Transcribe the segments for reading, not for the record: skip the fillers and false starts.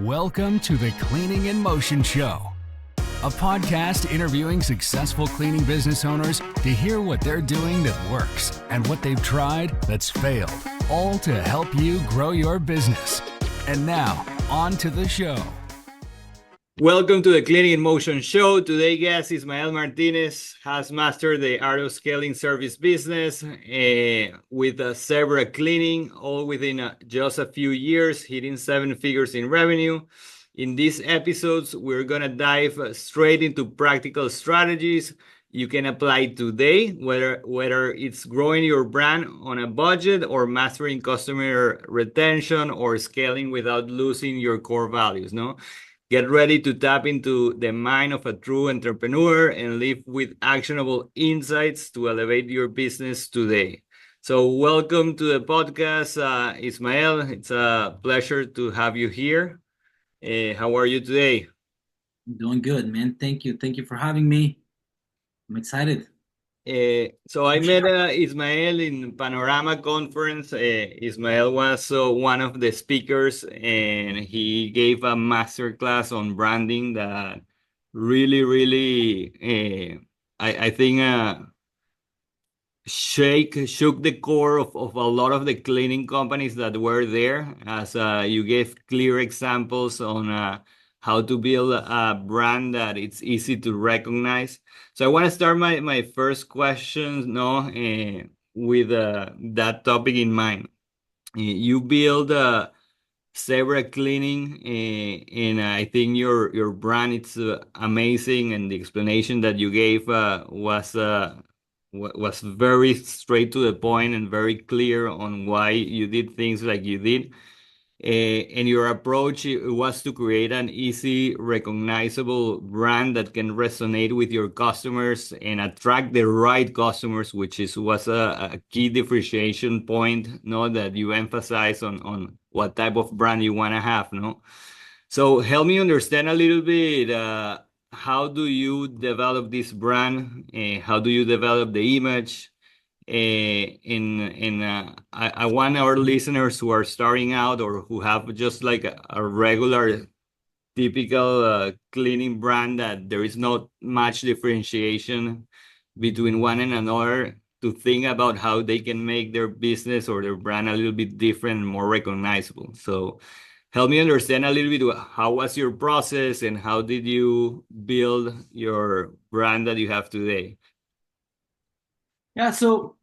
Welcome to the Cleaning in Motion Show, a podcast interviewing successful cleaning business owners to hear what they're doing that works and what they've tried that's failed, all to help you grow your business. And now, on to the show. Welcome to the Cleaning in Motion Show. Today's guest, Ismael Martinez, has mastered the art of scaling service business with several cleaning, all within just a few years, hitting 7 figures in revenue. In these episodes, we're going to dive straight into practical strategies you can apply today, whether it's growing your brand on a budget or mastering customer retention or scaling without losing your core values, no? Get ready to tap into the mind of a true entrepreneur and live with actionable insights to elevate your business today. So welcome to the podcast, Ismael. It's a pleasure to have you here. How are you today? Doing good, man. Thank you. Thank you for having me. I'm excited. So I met Ismael in Panorama Conference. Ismael was one of the speakers, and he gave a masterclass on branding that really, I think, shook the core of a lot of the cleaning companies that were there, as you gave clear examples on how to build a brand that it's easy to recognize. So I want to start my first question, with that topic in mind. You build several cleaning, and I think your brand it's amazing, and the explanation that you gave was very straight to the point and very clear on why you did things like you did. And your approach was to create an easy, recognizable brand that can resonate with your customers and attract the right customers, which was a key differentiation point, that you emphasize on what type of brand you want to have, So help me understand a little bit, how do you develop this brand? How do you develop the image? I want our listeners who are starting out or who have just like a regular, typical cleaning brand that there is not much differentiation between one and another, to think about how they can make their business or their brand a little bit different and more recognizable. So help me understand a little bit, how was your process and how did you build your brand that you have today? Yeah, so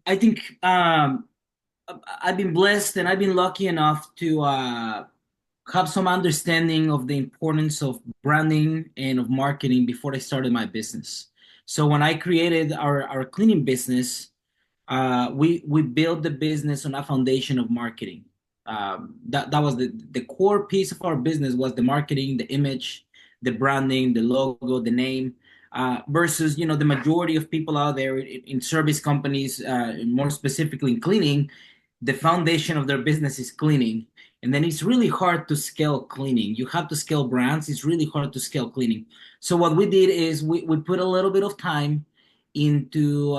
I think I've been blessed and I've been lucky enough to have some understanding of the importance of branding and of marketing before I started my business. So when I created our cleaning business, we built the business on a foundation of marketing. That was the core piece of our business, was the marketing, the image, the branding, the logo, the name. Versus, the majority of people out there in service companies, more specifically in cleaning, the foundation of their business is cleaning. And then it's really hard to scale cleaning. You have to scale brands. It's really hard to scale cleaning. So what we did is we put a little bit of time into,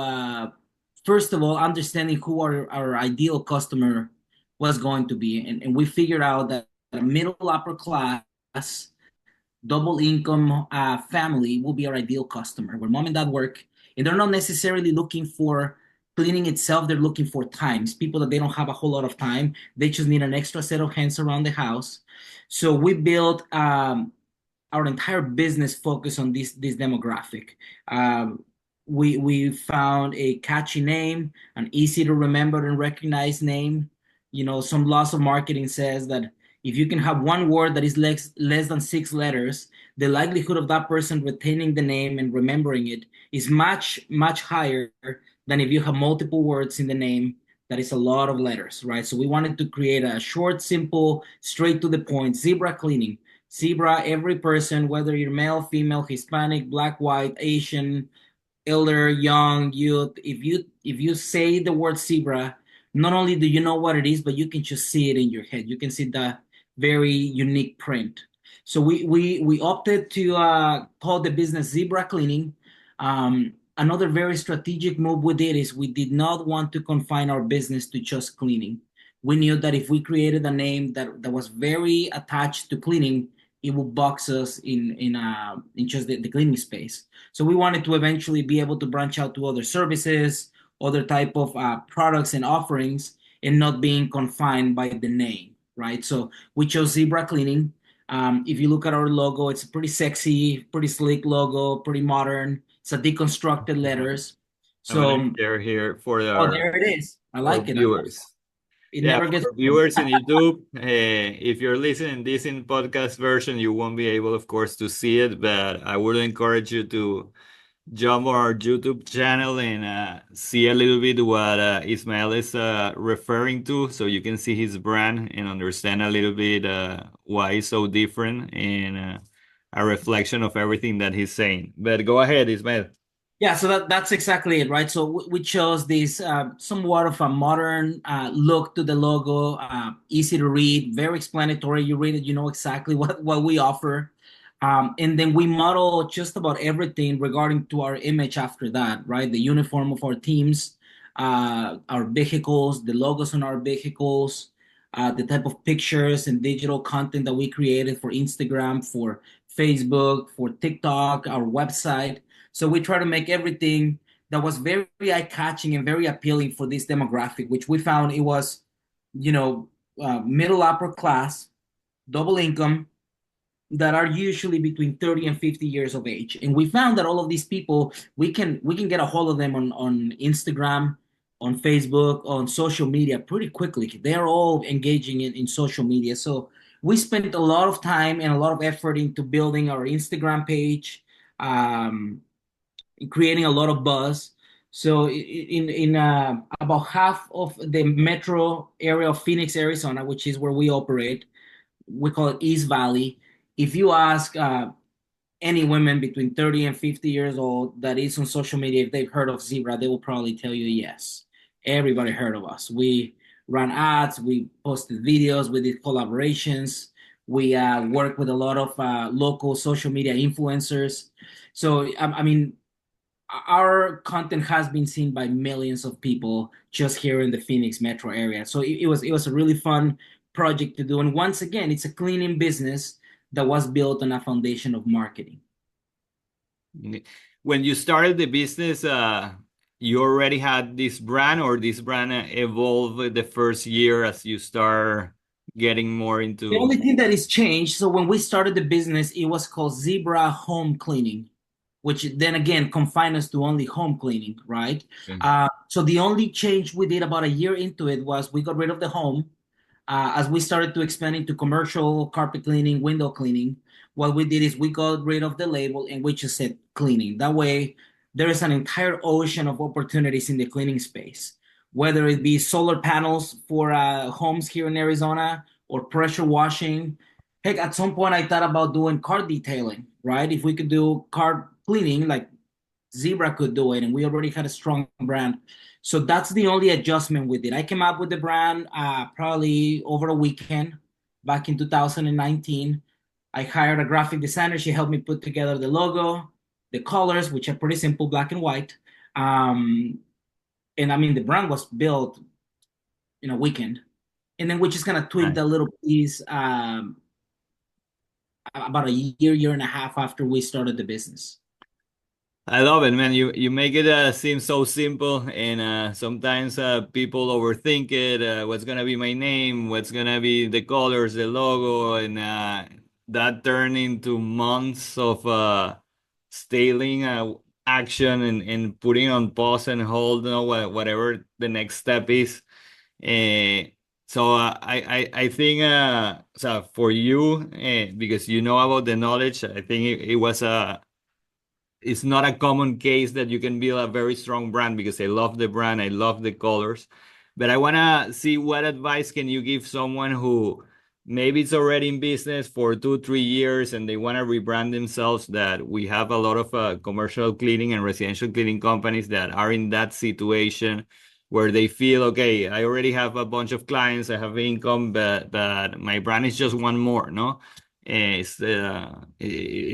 first of all, understanding who our ideal customer was going to be. And we figured out that a middle upper class, double income family will be our ideal customer, where mom and dad work, and they're not necessarily looking for cleaning itself. They're looking for times, people that they don't have a whole lot of time. They just need an extra set of hands around the house. So we built our entire business focus on this demographic. We found a catchy name, an easy to remember and recognize name. Some laws of marketing says that if you can have one word that is less than 6 letters, the likelihood of that person retaining the name and remembering it is much, much higher than if you have multiple words in the name that is a lot of letters, right? So we wanted to create a short, simple, straight to the point, Zebra Cleaning. Zebra, every person, whether you're male, female, Hispanic, black, white, Asian, elder, young, youth, if you say the word Zebra, not only do you know what it is, but you can just see it in your head. You can see the very unique print. So we opted to call the business Zebra Cleaning. Another very strategic move we did is we did not want to confine our business to just cleaning. we knew that if we created a name that was very attached to cleaning, it would box us in just the cleaning space. So we wanted to eventually be able to branch out to other services, other type of products and offerings, and not being confined by the name, right? So we chose Zebra Cleaning. If you look at our logo, it's a pretty sexy, pretty sleek logo, pretty modern. It's a deconstructed letters. I'm gonna So, share here for oh, there it is. I our like it. viewers. It Yeah, never gets for old. viewers in YouTube, if you're listening this in podcast version, you won't be able, of course, to see it, but I would encourage you to jump on our YouTube channel and see a little bit what Ismael is referring to, so you can see his brand and understand a little bit why it's so different and a reflection of everything that he's saying. But go ahead, Ismael. Yeah, so that's exactly it, right? So we chose this somewhat of a modern look to the logo, easy to read, very explanatory. You read it, you know exactly what we offer. And then we model just about everything regarding to our image after that, right? The uniform of our teams, our vehicles, the logos on our vehicles, the type of pictures and digital content that we created for Instagram, for Facebook, for TikTok, our website. So we try to make everything that was very eye-catching and very appealing for this demographic, which we found it was, you know, middle upper class, double income, that are usually between 30 and 50 years of age. And we found that all of these people, we can get a hold of them on Instagram, on Facebook, on social media pretty quickly. They're all engaging in social media. So we spent a lot of time and a lot of effort into building our Instagram page, um, creating a lot of buzz. So in about half of the metro area of Phoenix, Arizona, which is where we operate, we call it East Valley. If you ask any women between 30 and 50 years old that is on social media, if they've heard of Zebra, they will probably tell you yes. Everybody heard of us. We ran ads, we posted videos, we did collaborations, we work with a lot of local social media influencers. So, I mean, our content has been seen by millions of people just here in the Phoenix metro area. So it was a really fun project to do. And once again, it's a cleaning business that was built on a foundation of marketing. When you started the business, you already had this brand, or this brand evolved the first year as you start getting more The into? only thing that is changed, so when we started the business, it was called Zebra Home Cleaning, which then again confined us to only home cleaning, right? Okay. So the only change we did about a year into it was we got rid of the home. As we started to expand into commercial carpet cleaning, window cleaning, what we did is we got rid of the label and we just said cleaning. That way, there is an entire ocean of opportunities in the cleaning space, whether it be solar panels for homes here in Arizona or pressure washing. Heck, at some point I thought about doing car detailing, right? If we could do car cleaning, like Zebra could do it, and we already had a strong brand. So that's the only adjustment we did. I came up with the brand probably over a weekend back in 2019. I hired a graphic designer. She helped me put together the logo, the colors, which are pretty simple, black and white. And I mean, the brand was built in a weekend. And then we just kind of tweaked Nice. a little piece about a year and a half after we started the business. I love it, man. You make it seem so simple, and sometimes people overthink it. What's gonna be my name? What's gonna be the colors, the logo, and that turned into months of staling action and putting on pause and hold, you know, whatever the next step is. Uh, so I think so for you, because you know about the knowledge, I think it was a it's not a common case that you can build a very strong brand, because I love the brand, I love the colors. But I want to see, what advice can you give someone who maybe it's already in business for 2 3 years and they want to rebrand themselves? That we have a lot of commercial cleaning and residential cleaning companies that are in that situation where they feel, okay, I already have a bunch of clients, I have income, but my brand is just one more, no? It's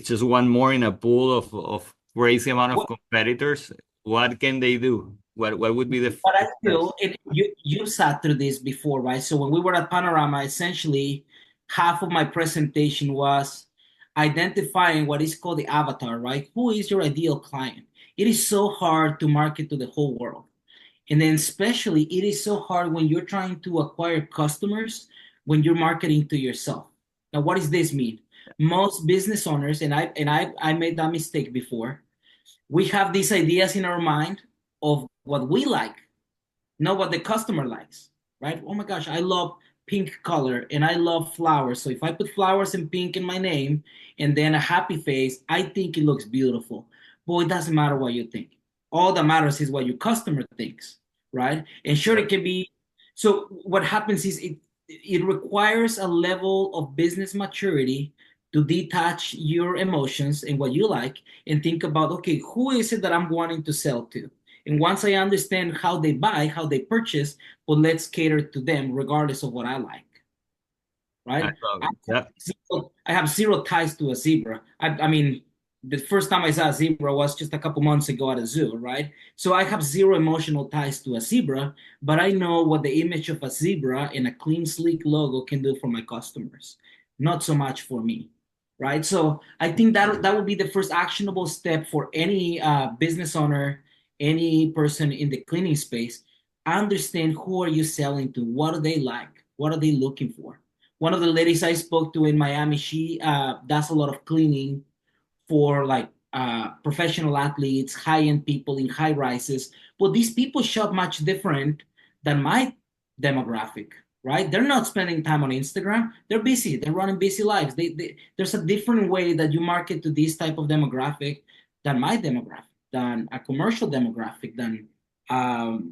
just one more in a pool of crazy amount of competitors. What can they do? What would be the But I steps? feel, and you sat through this before, right? So when we were at Panorama, essentially half of my presentation was identifying what is called the avatar, right? Who is your ideal client? It is so hard to market to the whole world. And then especially it is so hard when you're trying to acquire customers when you're marketing to yourself. Now, what does this mean? Most business owners, and I made that mistake before, we have these ideas in our mind of what we like, not what the customer likes, right? Oh my gosh, I love pink color and I love flowers. So if I put flowers and pink in my name and then a happy face, I think it looks beautiful. But it doesn't matter what you think. All that matters is what your customer thinks, right? And sure, Yeah. it can be. So what happens is it requires a level of business maturity to detach your emotions and what you like and think about, okay, who is it that I'm wanting to sell to? And once I understand how they buy, how they purchase, well, let's cater to them regardless of what I like, I right? love it. Yeah. I have zero ties to a zebra. I mean, the first time I saw a zebra was just a couple months ago at a zoo, right? So I have zero emotional ties to a zebra, but I know what the image of a zebra and a clean, sleek logo can do for my customers. Not so much for me, right? So I think that would be the first actionable step for any business owner, any person in the cleaning space. Understand who are you selling to, what do they like, what are they looking for. One of the ladies I spoke to in Miami, she does a lot of cleaning for like professional athletes, high-end people in high rises. But these people shop much different than my demographic, right? They're not spending time on Instagram. They're busy. They're running busy lives. There's a different way that you market to this type of demographic than my demographic, than a commercial demographic, than um,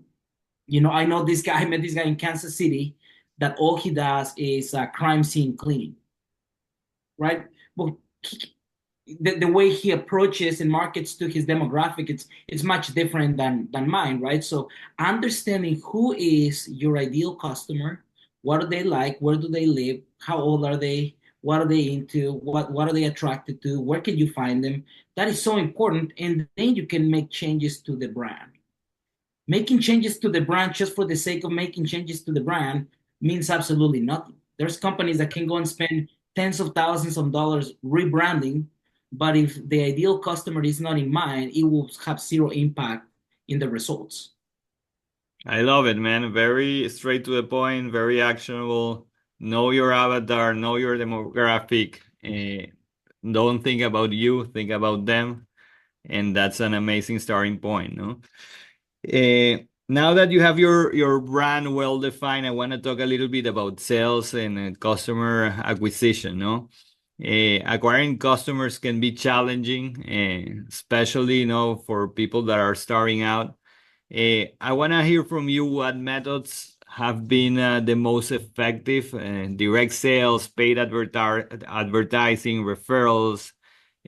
I know this guy. I met this guy in Kansas City that all he does is crime scene cleaning, right? Well, the way he approaches and markets to his demographic, it's much different than mine, right? So understanding who is your ideal customer, what do they like, where do they live, how old are they, what are they into, what are they attracted to, where can you find them? That is so important, and then you can make changes to the brand. Making changes to the brand just for the sake of making changes to the brand means absolutely nothing. There's companies that can go and spend tens of thousands of dollars rebranding, but if the ideal customer is not in mind, it will have zero impact in the results. I love it, man. Very straight to the point, very actionable. Know your avatar, know your demographic. Don't think about you, think about them. And that's an amazing starting point, no? Now that you have your brand well defined, I want to talk a little bit about sales and customer acquisition, no? Acquiring customers can be challenging, especially, for people that are starting out. I want to hear from you what methods have been the most effective: direct sales, paid advertising, referrals.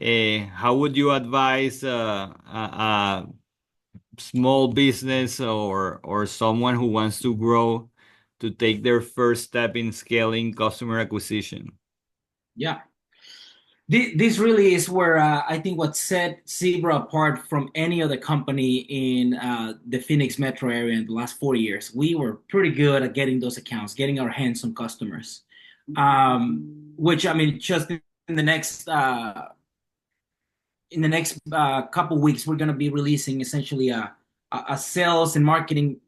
How would you advise a small business or someone who wants to grow to take their first step in scaling customer acquisition? Yeah. This really is where I think what set Zebra apart from any other company in the Phoenix metro area in the last 4 years. We were pretty good at getting those accounts, getting our hands on customers. Which I mean, just in the next couple weeks, we're going to be releasing essentially a sales and marketing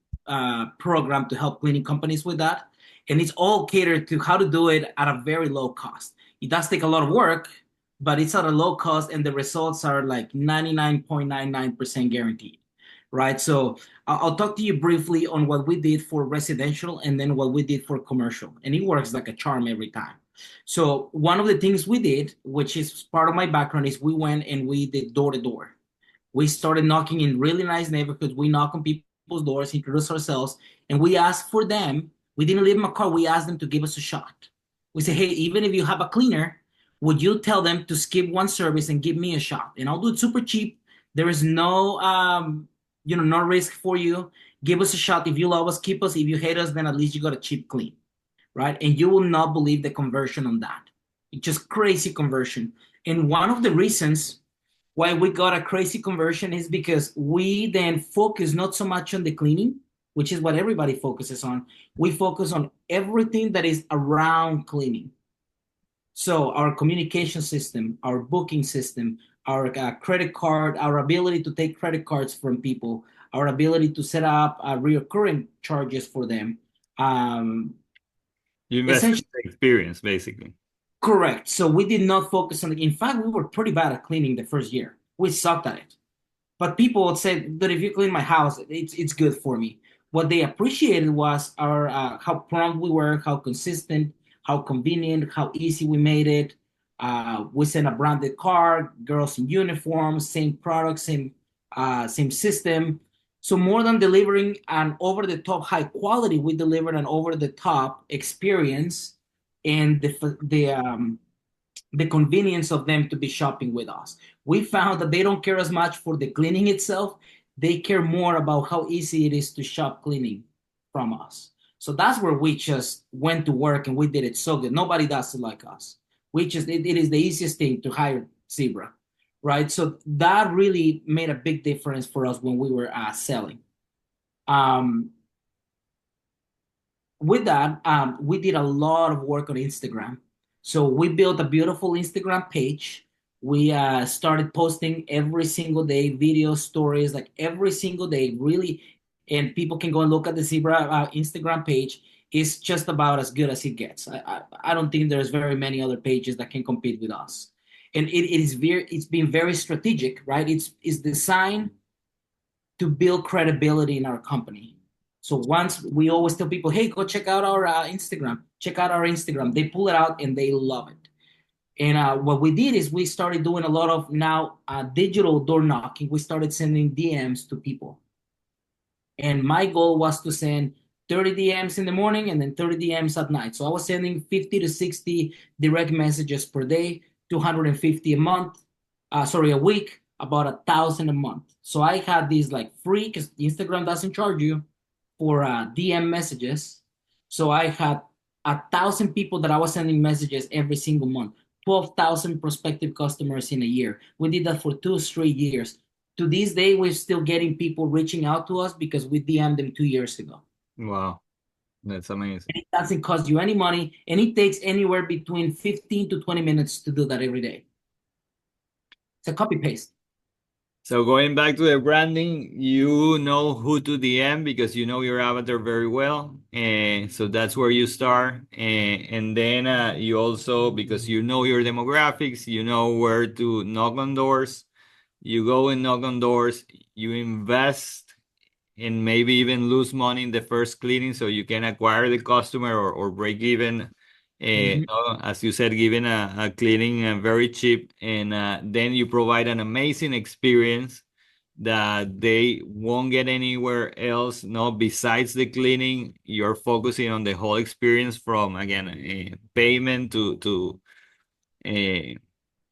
program to help cleaning companies with that. And it's all catered to how to do it at a very low cost. It does take a lot of work, but it's at a low cost, and the results are like 99.99% guaranteed, right? So I'll talk to you briefly on what we did for residential and then what we did for commercial. And it works like a charm every time. So one of the things we did, which is part of my background, is we went and we did door to door. We started knocking in really nice neighborhoods. We knock on people's doors, introduce ourselves, and we asked for them. We didn't leave them a card. We asked them to give us a shot. We say, hey, even if you have a cleaner, would you tell them to skip one service and give me a shot? And I'll do it super cheap. There is no, no risk for you. Give us a shot. If you love us, keep us. If you hate us, then at least you got a cheap clean, right? And you will not believe the conversion on that. It's just crazy conversion. And one of the reasons why we got a crazy conversion is because we then focus not so much on the cleaning, which is what everybody focuses on. We focus on everything that is around cleaning. So our communication system, our booking system, our credit card, our ability to take credit cards from people, our ability to set up reoccurring charges for them. You invest in Essentially, the experience, basically. correct. So we did not focus on it. In fact, we were pretty bad at cleaning the first year. We sucked at it. But people would say that if you clean my house, it's good for me. What they appreciated was our how prompt we were, how consistent, how convenient, how easy we made it. We sent a branded card, girls in uniform, same product, same system. So more than delivering an over-the-top high quality, we delivered an over-the-top experience and the convenience of them to be shopping with us. We found that they don't care as much for the cleaning itself. They care more about how easy it is to shop cleaning from us. So that's where we just went to work and we did it so good. Nobody does it like us. It is the easiest thing to hire Zebra, right? So that really made a big difference for us when we were selling. Um, with that, we did a lot of work on Instagram. So we built a beautiful Instagram page. We started posting every single day, video stories, like every single day, really. And people can go and look at the Zebra Instagram page. It's just about as good as it gets. I don't think there's very many other pages that can compete with us. And it's been very strategic, right? It's designed to build credibility in our company. So once we always tell people, hey, go check out our Instagram, check out our Instagram. They pull it out and they love it. And what we did is we started doing a lot of now digital door knocking. We started sending DMs to people. And my goal was to send 30 DMs in the morning and then 30 DMs at night. So I was sending 50 to 60 direct messages per day, 250 a week, about 1,000 a month. So I had these like free, because Instagram doesn't charge you for DM messages. So I had 1,000 people that I was sending messages every single month, 12,000 prospective customers in a year. We did that for 2 straight years. To this day, we're still getting people reaching out to us because we DM'd them 2 years ago. Wow, that's amazing. And it doesn't cost you any money, and it takes anywhere between 15 to 20 minutes to do that every day. It's a copy paste. So going back to the branding, you know who to DM because you know your avatar very well, and so that's where you start. And then you also, because you know your demographics, you know where to knock on doors. You go and knock on doors. You invest and maybe even lose money in the first cleaning so you can acquire the customer or break even. As you said, giving a cleaning very cheap, and then you provide an amazing experience that they won't get anywhere else. No, besides the cleaning, you're focusing on the whole experience from again payment uh,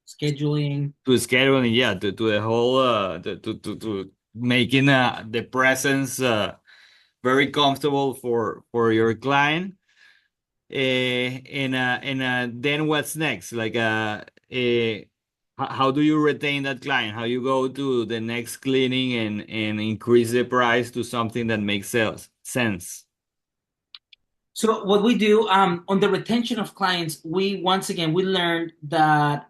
Scheduling. to scheduling, yeah, to the whole to making the presence very comfortable for your client. And then what's next? Like how do you retain that client? How you go to the next cleaning and increase the price to something that makes sense? So what we do on the retention of clients, we once again we learned that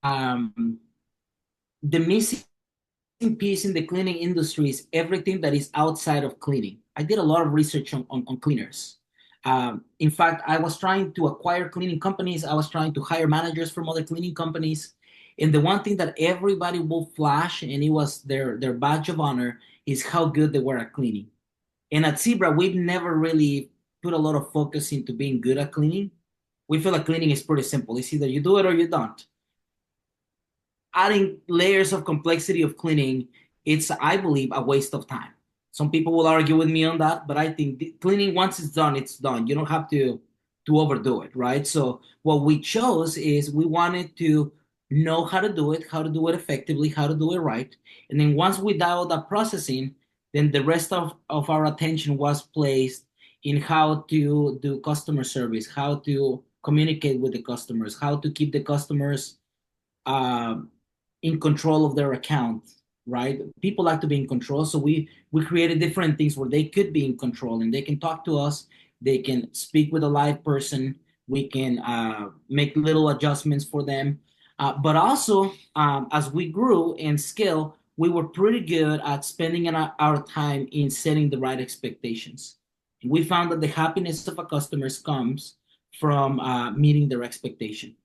the missing piece in the cleaning industry is everything that is outside of cleaning. I did a lot of research on cleaners. In fact, I was trying to acquire cleaning companies. I was trying to hire managers from other cleaning companies. And the one thing that everybody will flash, and it was their badge of honor, is how good they were at cleaning. And at Zebra, we've never really put a lot of focus into being good at cleaning. We feel like cleaning is pretty simple. It's either you do it or you don't. Adding layers of complexity of cleaning, it's, I believe, a waste of time. Some people will argue with me on that, but I think cleaning, once it's done, it's done. You don't have to overdo it, right? So what we chose is we wanted to know how to do it effectively, how to do it right. And then once we dialed that processing, then the rest of our attention was placed in how to do customer service, how to communicate with the customers, how to keep the customers uh, in control of their account, right? People like to be in control, so we created different things where they could be in control and they can talk to us. They can speak with a live person. We can make little adjustments for them. But also, as we grew and scale, we were pretty good at spending our time in setting the right expectations. We found that the happiness of a customer comes from meeting their expectation.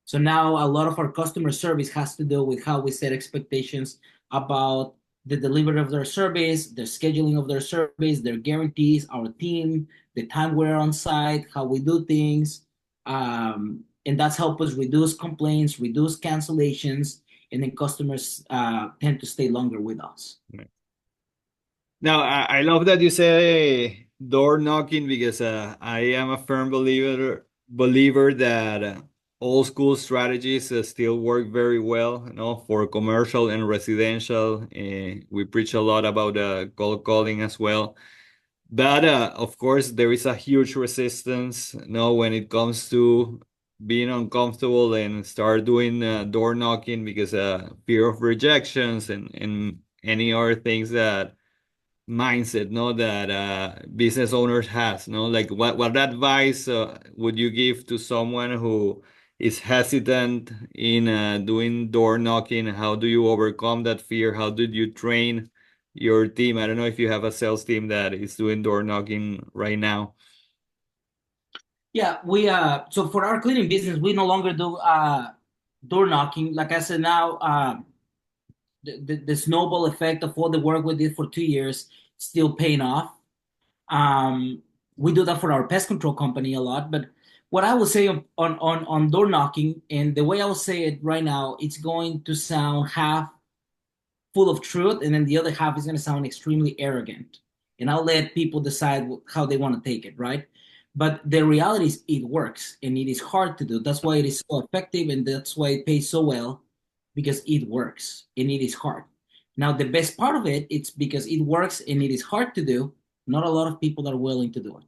So now a lot of our customer service has to do with how we set expectations about the delivery of their service, the scheduling of their service, their guarantees, our team, the time we're on site, how we do things. And that's helped us reduce complaints, reduce cancellations, and then customers tend to stay longer with us. Now, I love that you say door knocking because I am a firm believer that old school strategies still work very well, for commercial and residential. We preach a lot about cold calling as well. But of course, there is a huge resistance, when it comes to being uncomfortable and start doing door knocking because fear of rejections and any other things that mindset that business owners has, like what advice would you give to someone who is hesitant in doing door knocking? How do you overcome that fear? How did you train your team? I don't know if you have a sales team that is doing door knocking right now. Yeah, we so for our cleaning business, we no longer do door knocking. Like I said, now the snowball effect of all the work we did for 2 years still paying off. Um, we do that for our pest control company a lot. But what I will say on door knocking, and the way I will say it right now, it's going to sound half full of truth, and then the other half is going to sound extremely arrogant. And I'll let people decide how they want to take it, right? But the reality is, it works, and it is hard to do. That's why it is so effective, and that's why it pays so well, because it works and it is hard. Now, the best part of it, it's because it works and it is hard to do. Not a lot of people are willing to do it.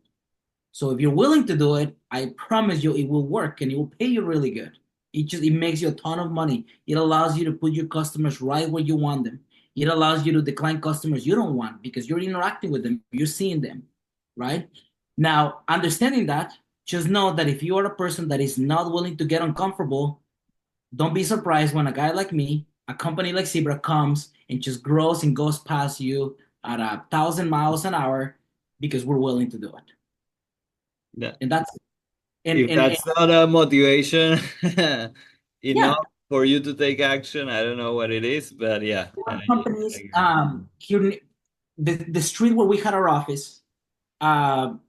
So if you're willing to do it, I promise you it will work and it will pay you really good. It makes you a ton of money. It allows you to put your customers right where you want them. It allows you to decline customers you don't want because you're interacting with them, you're seeing them, right? Now, understanding that, just know that if you are a person that is not willing to get uncomfortable, don't be surprised when a guy like me, a company like Zebra comes and just grows and goes past you at 1,000 miles an hour because we're willing to do it. Yeah. And that's If and that's not a motivation yeah, enough for you to take action, I don't know what it is, but yeah. companies here the street where we had our office,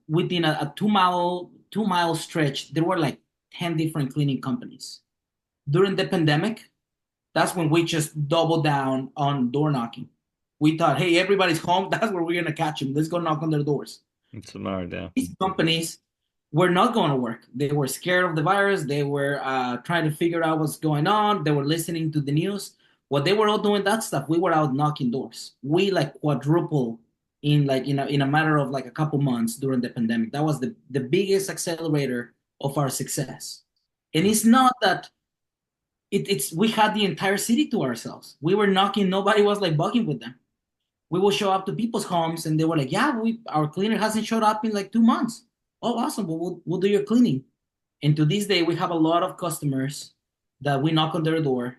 within a 2 mile stretch, there were like 10 different cleaning companies. During the pandemic, that's when we just doubled down on door knocking. We thought, hey, everybody's home. That's where we're gonna catch them. Let's go knock on their doors. It's smart, yeah. These companies were not going to work. They were scared of the virus. They were trying to figure out what's going on. They were listening to the news. What they were all doing that stuff, we were out knocking doors. We like quadruple in a matter of like a couple months during the pandemic. That was the biggest accelerator of our success. And it's not that it's we had the entire city to ourselves. We were knocking. Nobody was like bugging with them. We will show up to people's homes and they were like, yeah, our cleaner hasn't showed up in like 2 months. Oh, awesome. Well, we'll do your cleaning. And to this day, we have a lot of customers that we knock on their door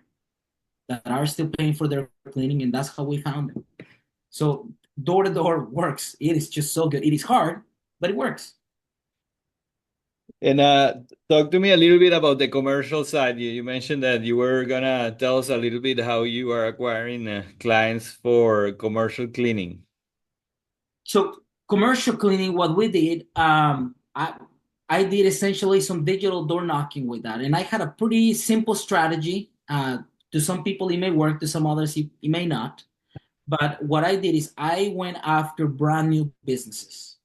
that are still paying for their cleaning, and that's how we found them. So door to door works. It is just so good. It is hard, but it works. And talk to me a little bit about the commercial side. You mentioned that you were gonna tell us a little bit how you are acquiring clients for commercial cleaning. So commercial cleaning, what we did, I did essentially some digital door knocking with that, and I had a pretty simple strategy. To some people, it may work. To some others, it may not. But what I did is I went after brand new businesses.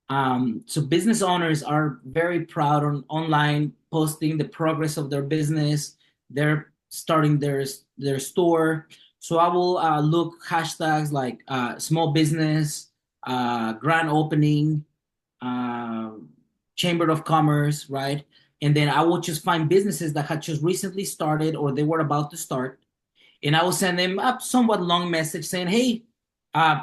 So business owners are very proud on online posting the progress of their business. They're starting their store. So I will look hashtags like small business, grand opening, uh, chamber of commerce, right? And then I will just find businesses that had just recently started or they were about to start, And I will send them a somewhat long message saying, hey,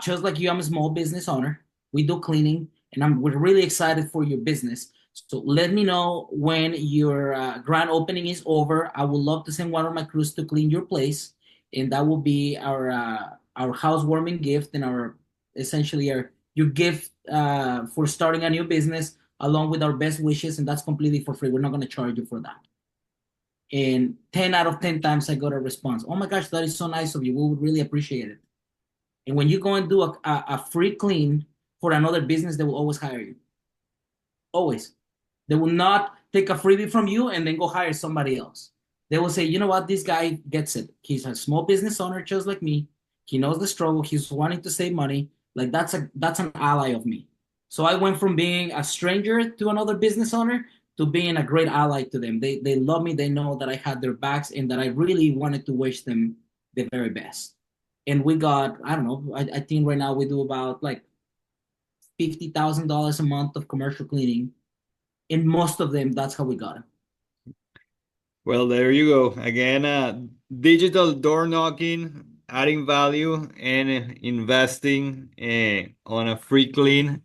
just like you, I'm a small business owner. We do cleaning, and we're really excited for your business. So let me know when your grand opening is over. I would love to send one of my crews to clean your place, and that will be our housewarming gift and our essentially our your gift for starting a new business, along with our best wishes, and that's completely for free. We're not going to charge you for that. And 10 out of 10 times I got a response. Oh my gosh, that is so nice of you. We would really appreciate it. And when you go and do a free clean for another business, they will always hire you. Always. They will not take a freebie from you and then go hire somebody else. They will say, you know what, this guy gets it. He's a small business owner just like me. He knows the struggle. He's wanting to save money. Like that's an ally of me. So I went from being a stranger to another business owner to being a great ally to them. They love me. They know that I had their backs and that I really wanted to wish them the very best. And we got, I don't know, I think right now we do about like $50,000 a month of commercial cleaning. And most of them, that's how we got it. Well, there you go. Again, digital door knocking, adding value, and investing on a free clean.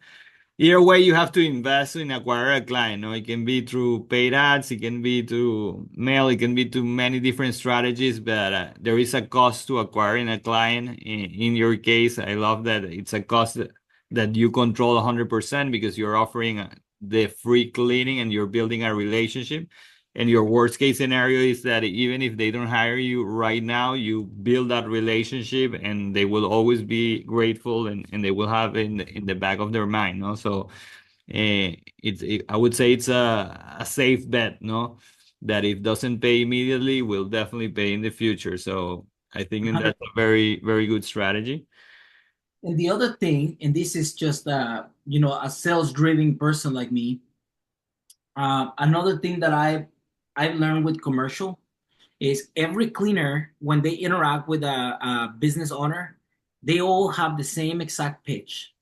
Either way, you have to invest in acquire a client. No, it can be through paid ads, it can be through mail, it can be through many different strategies. But there is a cost to acquiring a client. In your case, I love that it's a cost that you control 100% because you're offering the free cleaning and you're building a relationship. And your worst case scenario is that even if they don't hire you right now, you build that relationship and they will always be grateful and they will have in the back of their mind. No, so I would say it's a safe bet. No, that if doesn't pay immediately, will definitely pay in the future. So I think that's a very very good strategy. And the other thing, and this is just a sales-driven person like me. Another thing that I've learned with commercial is every cleaner when they interact with a business owner, they all have the same exact pitch,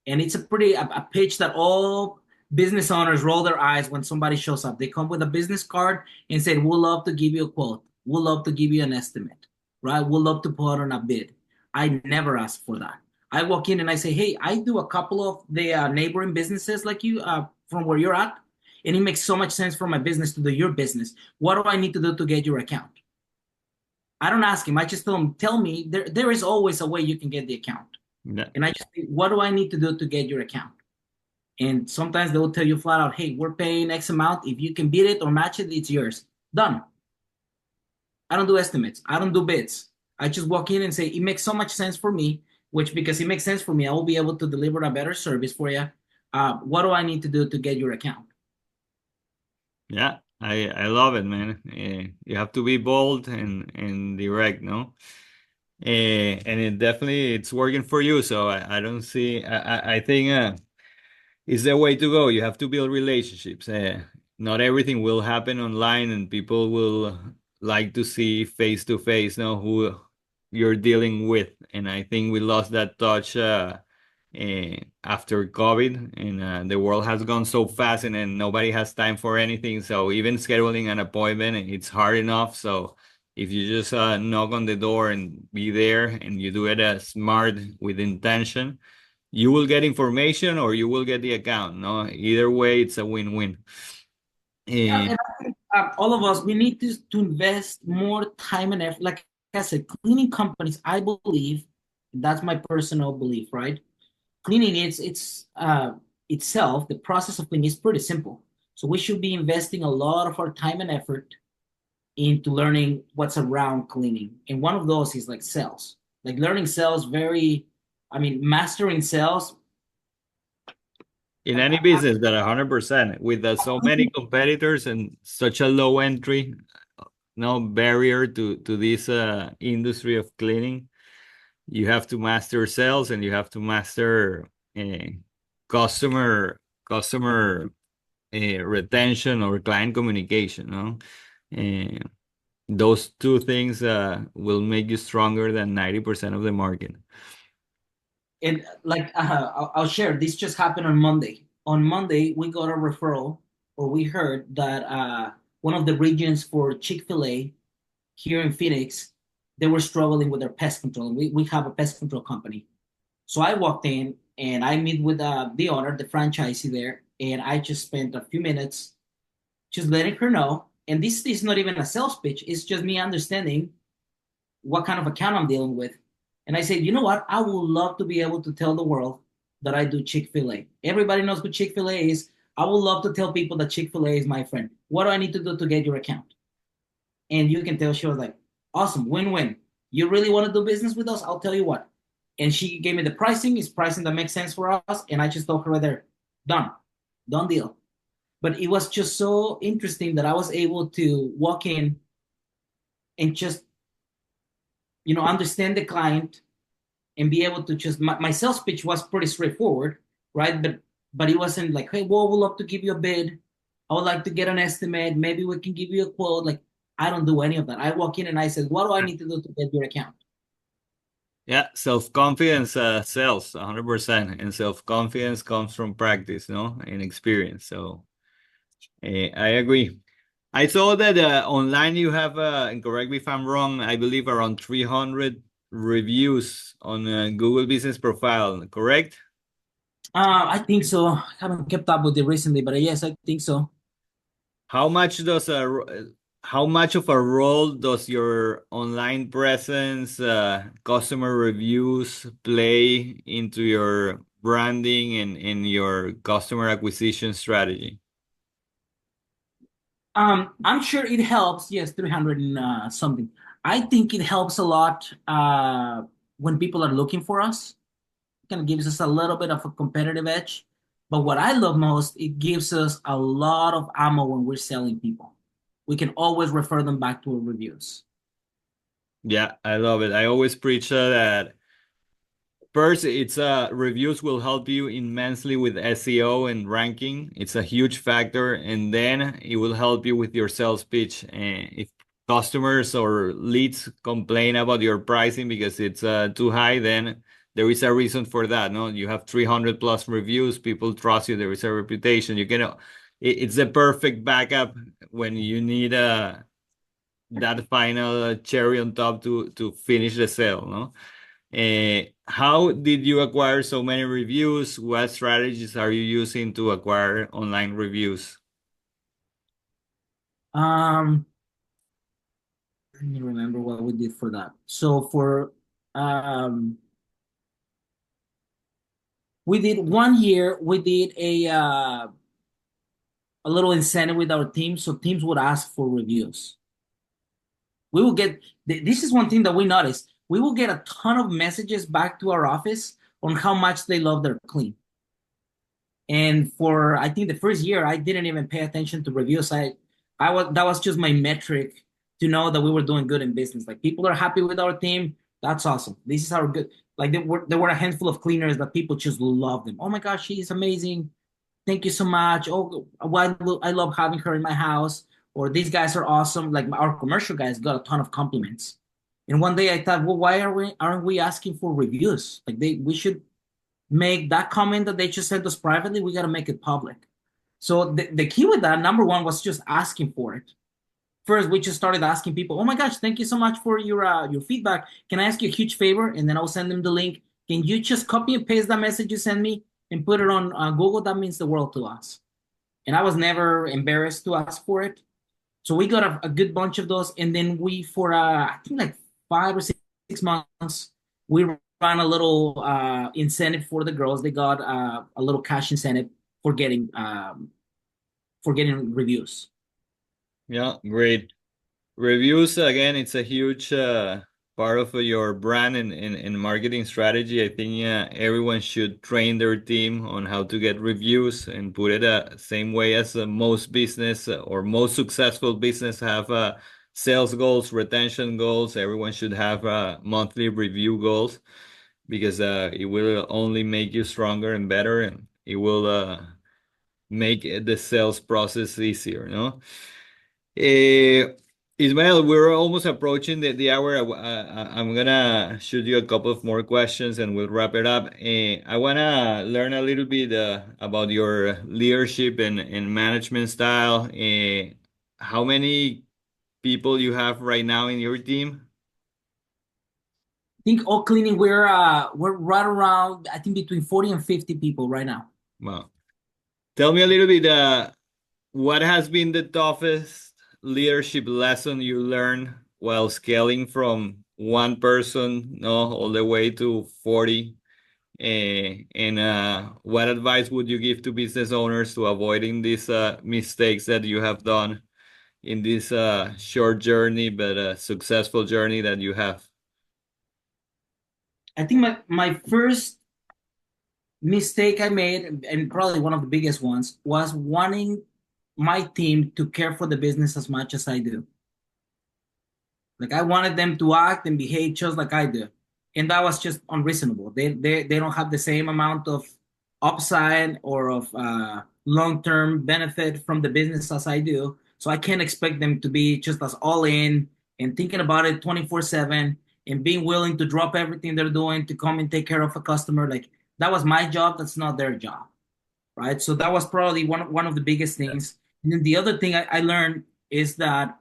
and it's a pitch that all business owners roll their eyes when somebody shows up. They come with a business card and say, "We'll love to give you a quote. We'll love to give you an estimate, right? We'll love to put on a bid." I never ask for that. I walk in and I say, "Hey, I do a couple of the neighboring businesses like you from where you're at, and it makes so much sense for my business to do your business. What do I need to do to get your account?" I don't ask him. I just tell him, "Tell me, there is always a way you can get the account." Yeah. And I just say, "What do I need to do to get your account?" And sometimes they will tell you flat out, "Hey, we're paying X amount. If you can beat it or match it, it's yours." Done. I don't do estimates. I don't do bids. I just walk in and say, it makes so much sense for me, which because it makes sense for me, I will be able to deliver a better service for you. What do I need to do to get your account? Yeah, I love it, man. You have to be bold and direct, no? And it definitely it's working for you. So I don't see. I think it's the way to go. You have to build relationships. Not everything will happen online, and people will like to see face to face, know who you're dealing with. And I think we lost that touch after COVID, and the world has gone so fast, and then nobody has time for anything. So even scheduling an appointment, it's hard enough. So if you just knock on the door and be there, and you do it smart with intention, you will get information or you will get the account. No, either way, it's a win-win. Yeah, Eh, and I think all of us, we need to invest more time and effort. Like I said, cleaning companies, I believe, that's my personal belief, right? Cleaning it's itself, the process of cleaning is pretty simple. So we should be investing a lot of our time and effort into learning what's around cleaning. And one of those is like sales. Like learning sales mastering sales. in any business, that 100% with so many competitors and such a low entry, no barrier to this industry of cleaning, you have to master sales and you have to master uh, customer retention or client communication. No, uh, those two things will make you stronger than 90% of the market. And like I'll share, this just happened on Monday. On Monday, we got a referral, or we heard that one of the regions for Chick-fil-A here in Phoenix, they were struggling with their pest control. We have a pest control company. So I walked in and I meet with the owner, the franchisee there, and I just spent a few minutes just letting her know. And this is not even a sales pitch, it's just me understanding what kind of account I'm dealing with. And I said, you know what? I would love to be able to tell the world that I do Chick-fil-A. Everybody knows who Chick-fil-A is. I would love to tell people that Chick-fil-A is my friend. What do I need to do to get your account? And you can tell she was like, awesome, win-win. You really want to do business with us? I'll tell you what. And she gave me the pricing. It's pricing that makes sense for us. And I just told her right there, done deal. But it was just so interesting that I was able to walk in and just, understand the client and be able to just, my sales pitch was pretty straightforward, right? But it wasn't like, hey, well, we'd love to give you a bid. I would like to get an estimate. Maybe we can give you a quote. Like, I don't do any of that. I walk in and I said, what do I need to do to get your account? Yeah, self-confidence sells 100%, and self-confidence comes from practice, no, and experience. So I agree. I saw that online you have, and correct me if I'm wrong, I believe around 300 reviews on Google Business Profile, correct? I think so. I haven't kept up with it recently, but yes, I think so. How much does how much of a role does your online presence, customer reviews play into your branding and your customer acquisition strategy? I'm sure it helps. Yes, 300 and something. I think it helps a lot when people are looking for us. It kind of gives us a little bit of a competitive edge. But what I love most, it gives us a lot of ammo when we're selling people. We can always refer them back to our reviews. Yeah, I love it. I always preach that first, it's reviews will help you immensely with SEO and ranking. It's a huge factor, and then it will help you with your sales pitch. And if customers or leads complain about your pricing because it's too high, then there is a reason for that. No, you have 300 plus reviews. People trust you. There is a reputation. You can. It's the perfect backup when you need that final cherry on top to finish the sale. No. How did you acquire so many reviews? What strategies are you using to acquire online reviews? Um, Let me remember what we did for that. So for um, we did 1 year. We did a little incentive with our team, so teams would ask for reviews. We will get this is one thing that we noticed. We will get a ton of messages back to our office on how much they love their clean. And for I think the first year, I didn't even pay attention to reviews. I was that was just my metric to know that we were doing good in business. Like people are happy with our team. That's awesome. This is our good. Like there were a handful of cleaners that people just love them. Oh my gosh, she's amazing. Thank you so much. Oh, why I love having her in my house. Or these guys are awesome. Like our commercial guys got a ton of compliments. And one day I thought, well, why aren't we asking for reviews? Like we should make that comment that they just sent us privately. We got to make it public. So the key with that, number one, was just asking for it. First, we just started asking people, "Oh my gosh, thank you so much for your feedback. Can I ask you a huge favor?" And then I'll send them the link. Can you just copy and paste that message you send me and put it on Google? That means the world to us. And I was never embarrassed to ask for it. So we got a good bunch of those, and then we for I think like 5 or 6 months we ran a little incentive for the girls. They got a little cash incentive for getting reviews. Yeah, great. Reviews, again, it's a huge part of your brand and marketing strategy. I think everyone should train their team on how to get reviews and put it same way as most business or most successful business have sales goals, retention goals. Everyone should have monthly review goals because it will only make you stronger and better, and it will make the sales process easier, no? Uh, Ismael, we're almost approaching the hour. I'm gonna shoot you a couple of more questions and we'll wrap it up. I wanna learn a little bit about your leadership and management style. How many people you have right now in your team? think all cleaning we're right around, I think, between 40 and 50 people right now. Wow. Tell me a little bit, what has been the toughest leadership lesson you learned while scaling from one person, no, all the way to 40? And what advice would you give to business owners to avoiding these mistakes that you have done in this short journey, but successful journey that you have? I think my first mistake I made, and probably one of the biggest ones, was wanting my team to care for the business as much as I do. Like I wanted them to act and behave just like I do, and that was just unreasonable. They don't have the same amount of upside or of long term benefit from the business as I do. So I can't expect them to be just as all in and thinking about it 24/7 and being willing to drop everything they're doing to come and take care of a customer. Like that was my job. That's not their job, right? So that was probably one of the biggest things. And then the other thing I learned is that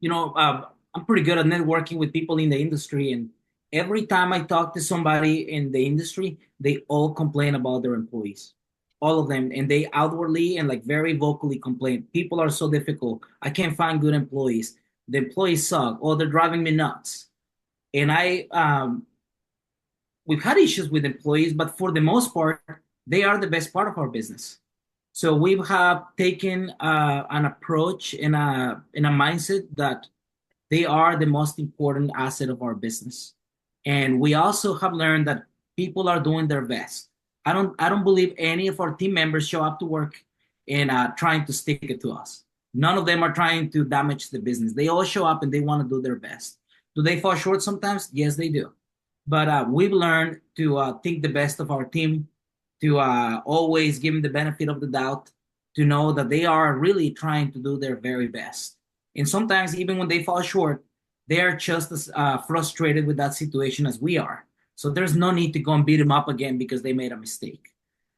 I'm pretty good at networking with people in the industry, and every time I talk to somebody in the industry, they all complain about their employees, all of them, and they outwardly and like very vocally complain. People are so difficult. I can't find good employees. The employees suck. Oh, they're driving me nuts. And we've had issues with employees, but for the most part, they are the best part of our business. So we have taken an approach and a mindset that they are the most important asset of our business. And we also have learned that people are doing their best. I don't believe any of our team members show up to work and trying to stick it to us. None of them are trying to damage the business. They all show up and they want to do their best. Do they fall short sometimes? Yes, they do. But we've learned to think the best of our team, to always give them the benefit of the doubt, to know that they are really trying to do their very best. And sometimes, even when they fall short, they are just as frustrated with that situation as we are. So there's no need to go and beat them up again because they made a mistake.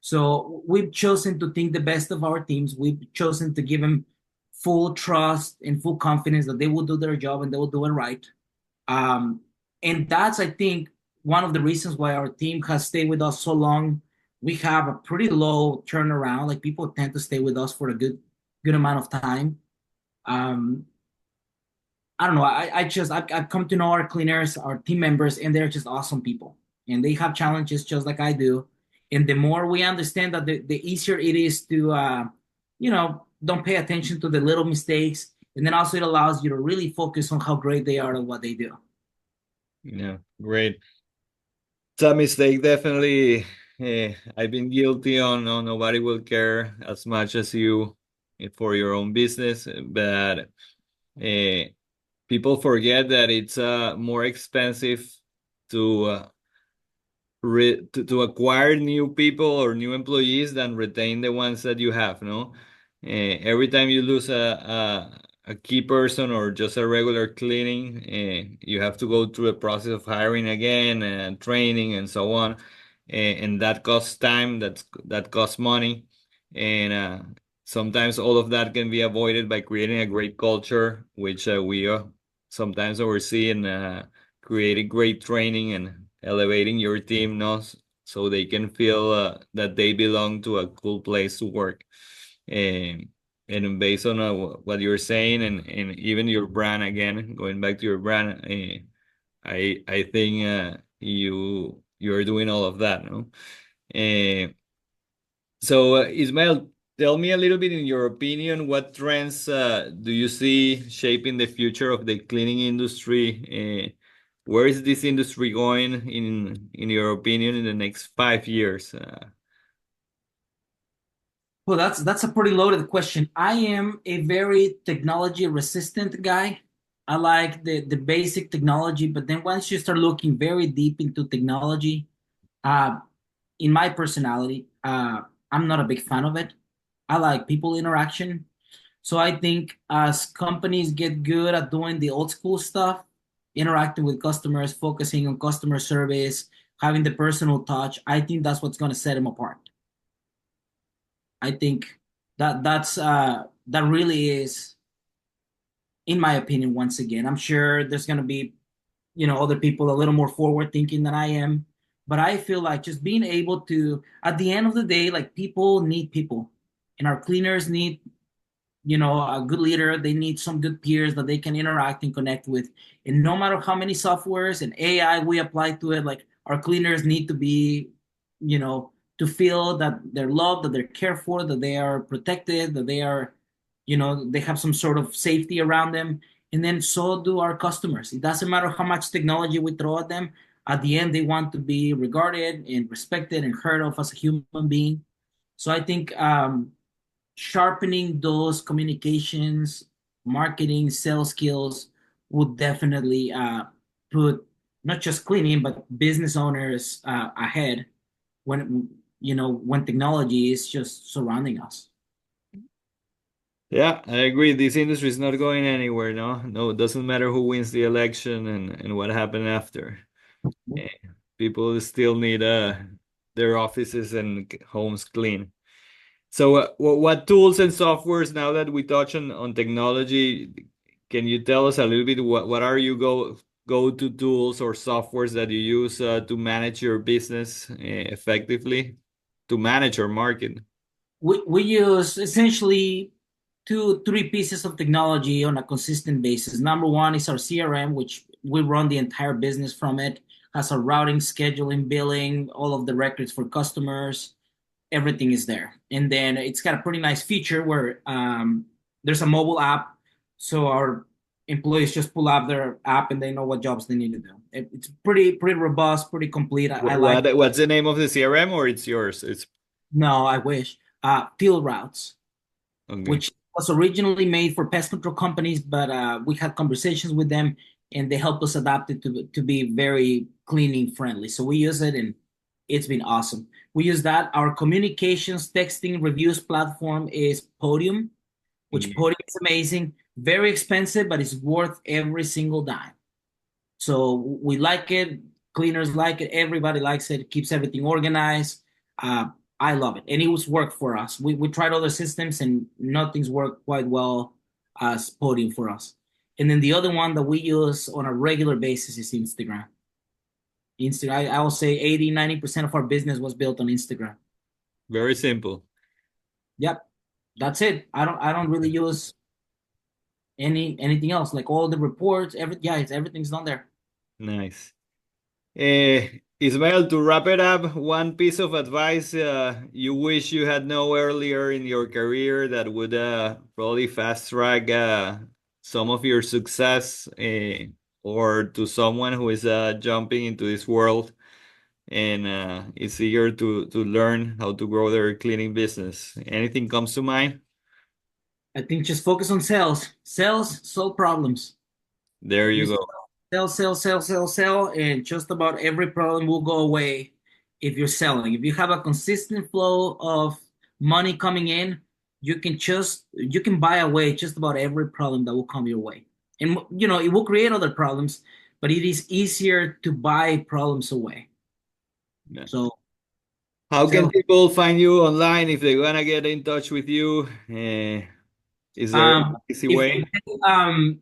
So we've chosen to think the best of our teams. We've chosen to give them full trust and full confidence that they will do their job and they will do it right. Um, and that's, I think, one of the reasons why our team has stayed with us so long. We have a pretty low turnaround. Like people tend to stay with us for a good amount of time. Um, I don't know. I've come to know our cleaners, our team members, and they're just awesome people. And they have challenges just like I do. And the more we understand that, the easier it is to, don't pay attention to the little mistakes. And then also it allows you to really focus on how great they are at what they do. Yeah, great. It's a mistake, definitely. I've been guilty on nobody will care as much as you for your own business, but uh, people forget that it's more expensive to to acquire new people or new employees than retain the ones that you have, no? Every time you lose a key person or just a regular cleaning, you have to go through a process of hiring again and training and so on, and that costs time. That costs money, and sometimes all of that can be avoided by creating a great culture, which we sometimes oversee and creating great training and elevating your team, no, so they can feel that they belong to a cool place to work. And based on what you're saying and even your brand, again, going back to your brand, I think you're doing all of that, no? Uh, so, Ismael, tell me a little bit, in your opinion, what trends do you see shaping the future of the cleaning industry? Where is this industry going, in your opinion, in the next 5 years? Well, that's a pretty loaded question. I am a very technology resistant guy. I like the basic technology, but then once you start looking very deep into technology, uh, in my personality, I'm not a big fan of it. I like people interaction. So I think as companies get good at doing the old school stuff, interacting with customers, focusing on customer service, having the personal touch, I think that's what's going to set them apart. I think that really is, in my opinion. Once again, I'm sure there's going to be other people a little more forward thinking than I am. But I feel like just being able to, at the end of the day, like people need people, and our cleaners need, a good leader. They need some good peers that they can interact and connect with. And no matter how many softwares and AI we apply to it, like our cleaners need to be, to feel that they're loved, that they're cared for, that they are protected, that they are, they have some sort of safety around them. And then so do our customers. It doesn't matter how much technology we throw at them. At the end, they want to be regarded and respected and heard of as a human being. So I think sharpening those communications, marketing, sales skills would definitely put not just cleaning but business owners ahead when technology is just surrounding us. Yeah, I agree. This industry is not going anywhere. No, it doesn't matter who wins the election and what happened after. Eh, People still need their offices and homes clean. So, what tools and softwares, now that we touch on technology, can you tell us a little bit what are you go-to tools or softwares that you use to manage your business effectively, to manage your market? We use essentially three pieces of technology on a consistent basis. Number one is our CRM, which we run the entire business from it, has a routing, scheduling, billing, all of the records for customers, everything is there. And then it's got a pretty nice feature where there's a mobile app, so our employees just pull up their app and they know what jobs they need to do. It's pretty robust, pretty complete. I like it. What's the name of the CRM, or it's yours? It's No, I wish. Field routes, okay. which was originally made for pest control companies, but we had conversations with them and they helped us adapt it to be very cleaning friendly. So we use it and it's been awesome. We use that. Our communications, texting, reviews platform is Podium, which Yeah. Podium is amazing, very expensive, but it's worth every single dime. So we like it. Cleaners like it. Everybody likes it. It keeps everything organized. I love it, and it was worked for us. We tried other systems, and nothing's worked quite well as Podium for us. And then the other one that we use on a regular basis is Instagram. Instagram, I will say 80-90% of our business was built on Instagram. Very simple. Yep, that's it. I don't really use anything else. Like all the reports, everything's done there. Nice. Ismael, to wrap it up, one piece of advice you wish you had known earlier in your career that would probably fast track some of your success, or to someone who is jumping into this world and is eager to learn how to grow their cleaning business. Anything comes to mind? I think just focus on sales. Sales solve problems. There you You go. sell, and just about every problem will go away if you're selling. If you have a consistent flow of money coming in, you can buy away just about every problem that will come your way. And it will create other problems, but it is easier to buy problems away. Yeah. So How can sell. people find you online if they want to get in touch with you? Is there an easy If way? um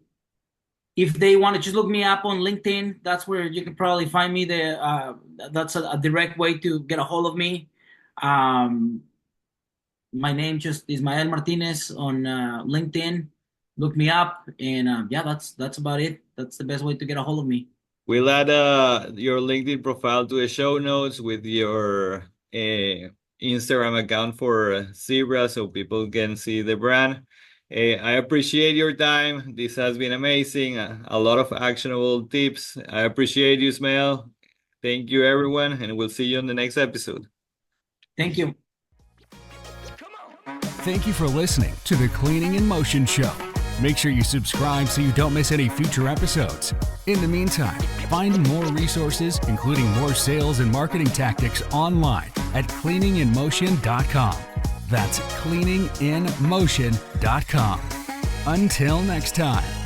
if they want to just look me up on LinkedIn, that's where you can probably find me. That's a direct way to get a hold of me. Um, my name just Ismael Martinez on LinkedIn. Look me up, and yeah, that's about it. That's the best way to get a hold of me. We'll add your LinkedIn profile to the show notes with your Instagram account for Zebra so people can see the brand. I appreciate your time. This has been amazing. A lot of actionable tips. I appreciate you, Ismael. Thank you, everyone, and we'll see you on the next episode. Thank you. Thank you for listening to the Cleaning in Motion Show. Make sure you subscribe so you don't miss any future episodes. In the meantime, find more resources, including more sales and marketing tactics, online at cleaninginmotion.com. That's cleaninginmotion.com. Until next time.